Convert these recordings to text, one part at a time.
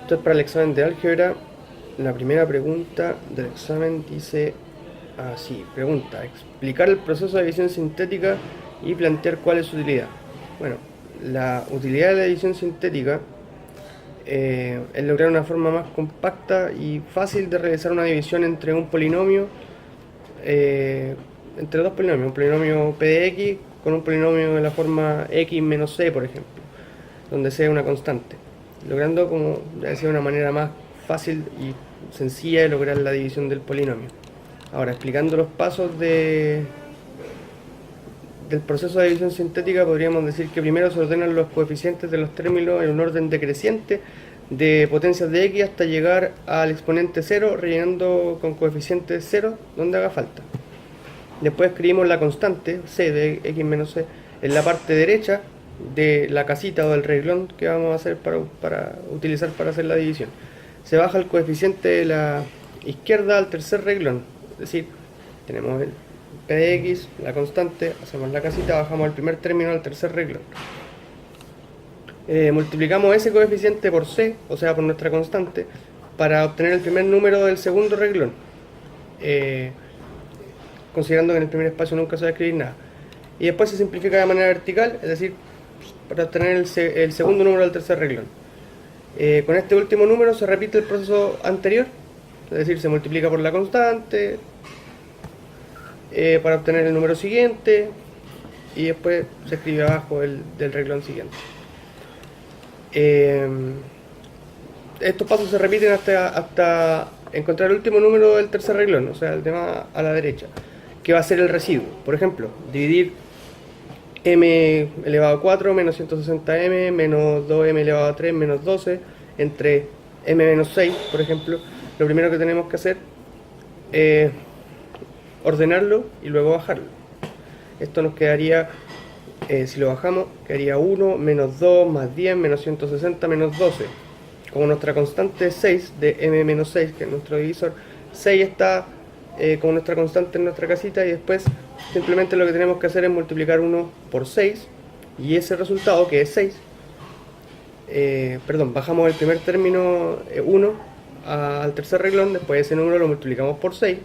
Esto es para el examen de álgebra. La primera pregunta del examen dice así, pregunta, explicar el proceso de división sintética y plantear cuál es su utilidad. Bueno, la utilidad de la división sintética es lograr una forma más compacta y fácil de realizar una división entre un polinomio, entre dos polinomios, un polinomio p de x con un polinomio de la forma x menos c, por ejemplo, donde c es una constante, logrando, como ya decía, una manera más fácil y sencilla de lograr la división del polinomio. Ahora, explicando los pasos del proceso de división sintética, podríamos decir que primero se ordenan los coeficientes de los términos en un orden decreciente de potencias de x hasta llegar al exponente 0, rellenando con coeficientes 0 donde haga falta. Después escribimos la constante c de x menos c en la parte derecha de la casita o del reglón que vamos a hacer para utilizar para hacer la división. Se baja el coeficiente de la izquierda al tercer reglón, es decir, tenemos el p de x, la constante, hacemos la casita, bajamos el primer término al tercer reglón. Multiplicamos ese coeficiente por c, o sea por nuestra constante, para obtener el primer número del segundo reglón, considerando que en el primer espacio nunca se va a escribir nada. Y después se simplifica de manera vertical, es decir, para obtener el segundo número del tercer reglón. Con este último número se repite el proceso anterior, es decir, se multiplica por la constante para obtener el número siguiente y después se escribe abajo del reglón siguiente. Estos pasos se repiten hasta encontrar el último número del tercer reglón, o sea, el tema a la derecha, que va a ser el residuo. Por ejemplo, dividir m elevado a 4 menos 160m menos 2m elevado a 3 menos 12 entre m menos 6, por ejemplo. Lo primero que tenemos que hacer es ordenarlo y luego bajarlo. Esto nos quedaría, si lo bajamos, quedaría 1 menos 2 más 10 menos 160 menos 12. Como nuestra constante es 6 de m menos 6, que es nuestro divisor, 6 está como nuestra constante en nuestra casita, y después simplemente lo que tenemos que hacer es multiplicar 1 por 6 y ese resultado, que es 6, bajamos el primer término 1 al tercer reglón, después ese número lo multiplicamos por 6,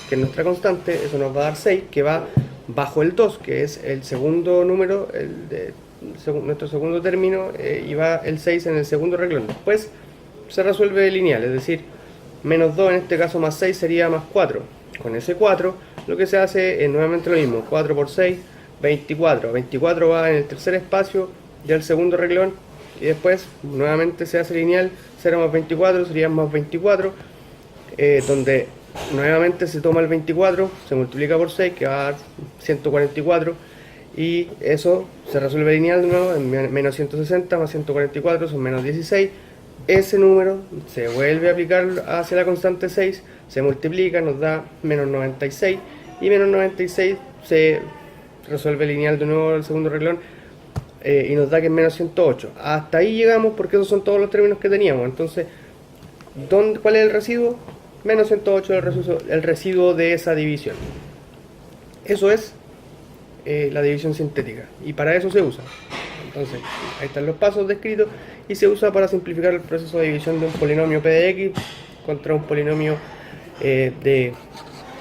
que es nuestra constante, eso nos va a dar 6, que va bajo el 2, que es el segundo número, nuestro segundo término, y va el 6 en el segundo reglón. Después se resuelve lineal, es decir, menos 2 en este caso más 6 sería más 4. Con ese 4 lo que se hace es nuevamente lo mismo, 4 por 6, 24. 24 va en el tercer espacio del segundo reglón y después nuevamente se hace lineal, 0 más 24 sería más 24, donde nuevamente se toma el 24, se multiplica por 6, que va a dar 144, y eso se resuelve lineal de nuevo, en menos 160 más 144 son menos 16. Ese número se vuelve a aplicar hacia la constante 6, se multiplica, nos da menos 96, y menos 96 se resuelve lineal de nuevo el segundo reglón, y nos da que es menos 108. Hasta ahí llegamos porque esos son todos los términos que teníamos. Entonces, ¿cuál es el residuo? Menos 108 el residuo de esa división. Eso es la división sintética, y para eso se usa. Entonces, ahí están los pasos descritos, y se usa para simplificar el proceso de división de un polinomio p de x contra un polinomio de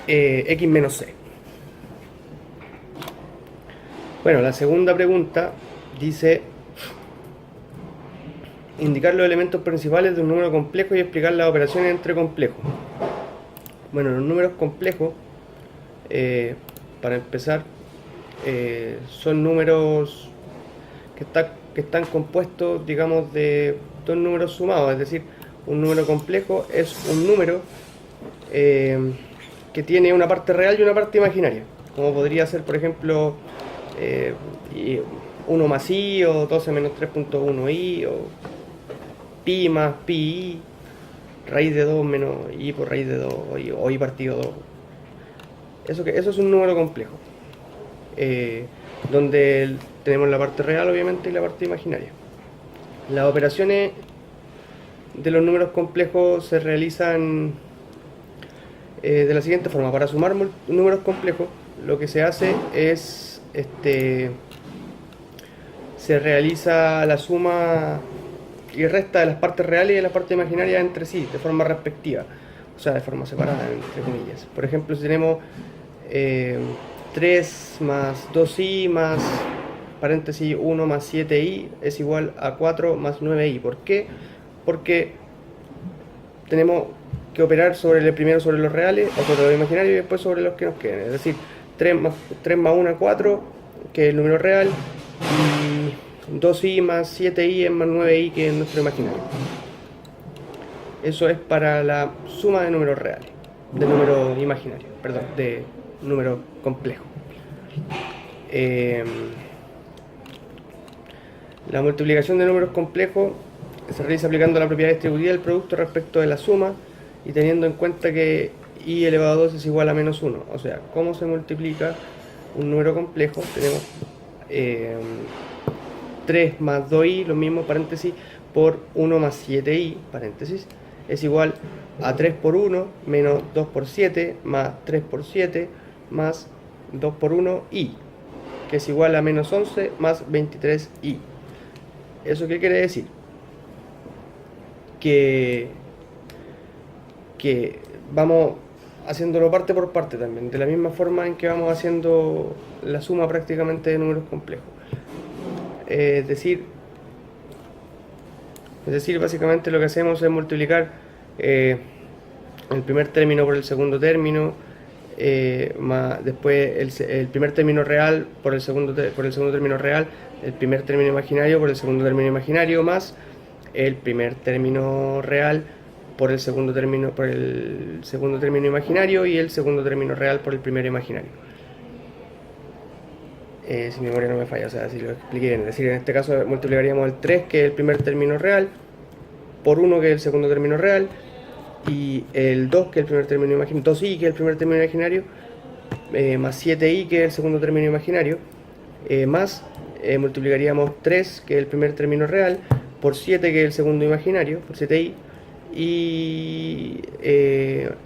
x menos c. Bueno, la segunda pregunta dice: indicar los elementos principales de un número complejo y explicar las operaciones entre complejos. Bueno, los números complejos, para empezar, son números que están compuestos, digamos, de dos números sumados. Es decir, un número complejo es un número que tiene una parte real y una parte imaginaria, como podría ser, por ejemplo, 1 más i, o 12 menos 3.1i, o pi más pi, raíz de 2 menos i por raíz de 2, o i partido 2. Eso es un número complejo, donde tenemos la parte real, obviamente, y la parte imaginaria. Las operaciones de los números complejos se realizan de la siguiente forma. Para sumar números complejos, lo que se hace es se realiza la suma y resta de las partes reales y de las partes imaginarias entre sí, de forma respectiva, o sea, de forma separada, entre comillas. Por ejemplo, si tenemos 3 más 2i más paréntesis 1 más 7i es igual a 4 más 9i. ¿Por qué? Porque tenemos que operar primero sobre los reales o sobre los imaginarios y después sobre los que nos queden. Es decir, 3 más 1 es 4, que es el número real, y 2i más 7i es más 9i, que es nuestro imaginario. Eso es para la suma de números reales, de números imaginarios, perdón, de número complejo. La multiplicación de números complejos se realiza aplicando la propiedad distributiva del producto respecto de la suma y teniendo en cuenta que i elevado a 2 es igual a menos 1. O sea, ¿cómo se multiplica un número complejo? Tenemos 3 más 2i, lo mismo, paréntesis, por 1 más 7i, paréntesis, es igual a 3 por 1 menos 2 por 7 más 3 por 7 más 2 por 1 i, que es igual a menos 11 más 23i. ¿Eso qué quiere decir? Que vamos haciéndolo parte por parte también, de la misma forma en que vamos haciendo la suma prácticamente de números complejos. Es decir, básicamente lo que hacemos es multiplicar el primer término por el segundo término, más después el primer término real por el segundo término real, el primer término imaginario por el segundo término imaginario, más el primer término real por el segundo término imaginario y el segundo término real por el primero imaginario. Si mi memoria no me falla, o sea, si lo expliqué bien. Es decir, en este caso multiplicaríamos el 3, que es el primer término real, por 1, que es el segundo término real, y el 2, que es el primer término imaginario, 2i, que es el primer término imaginario, más 7i, que es el segundo término imaginario, más multiplicaríamos 3, que es el primer término real, por 7, que es el segundo imaginario, por 7i, y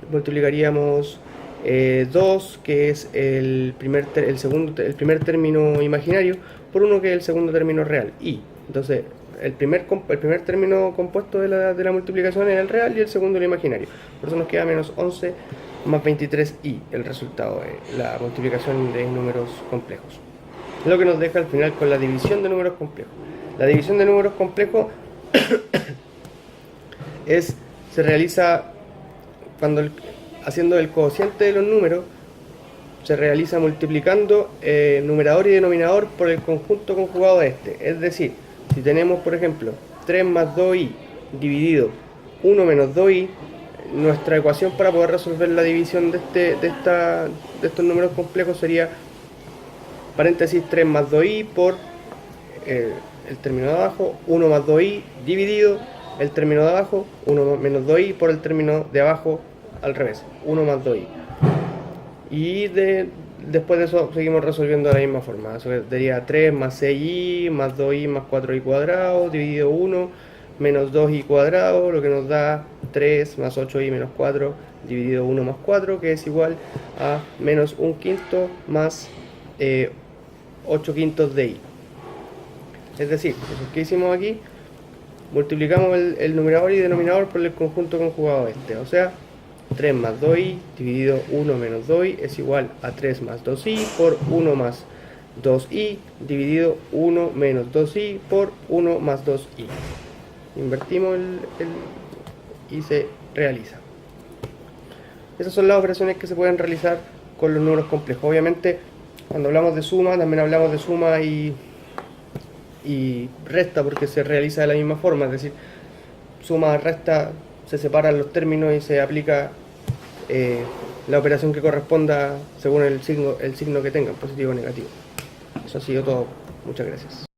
multiplicaríamos 2, que es el primer término imaginario, por 1, que es el segundo término real, i. Entonces, el primer término compuesto de la multiplicación es el real y el segundo el imaginario. Por eso nos queda menos 11 más 23i, el resultado de la multiplicación de números complejos. Lo que nos deja al final con la división de números complejos. La división de números complejos se realiza cuando haciendo el cociente de los números, se realiza multiplicando numerador y denominador por el conjunto conjugado de este. Es decir, si tenemos, por ejemplo, 3 más 2i dividido 1 menos 2i, nuestra ecuación para poder resolver la división de estos números complejos sería paréntesis 3 más 2i por el término de abajo, 1 más 2i dividido el término de abajo, 1 menos 2i por el término de abajo, al revés, 1 más 2i. Y después de eso seguimos resolviendo de la misma forma. Eso sería 3 más 6i más 2i más 4i cuadrado dividido 1 menos 2i cuadrado, lo que nos da 3 más 8i menos 4 dividido 1 más 4, que es igual a menos 1 quinto más 8 quintos de i. Es decir, lo que hicimos aquí, multiplicamos el numerador y denominador por el conjunto conjugado de este, o sea, 3 más 2i dividido 1 menos 2i es igual a 3 más 2i por 1 más 2i dividido 1 menos 2i por 1 más 2i. Invertimos y se realiza. Esas son las operaciones que se pueden realizar con los números complejos. Obviamente, cuando hablamos de suma, también hablamos de suma y resta, porque se realiza de la misma forma. Es decir, suma, resta, se separan los términos y se aplica la operación que corresponda según el signo que tengan, positivo o negativo. Eso ha sido todo. Muchas gracias.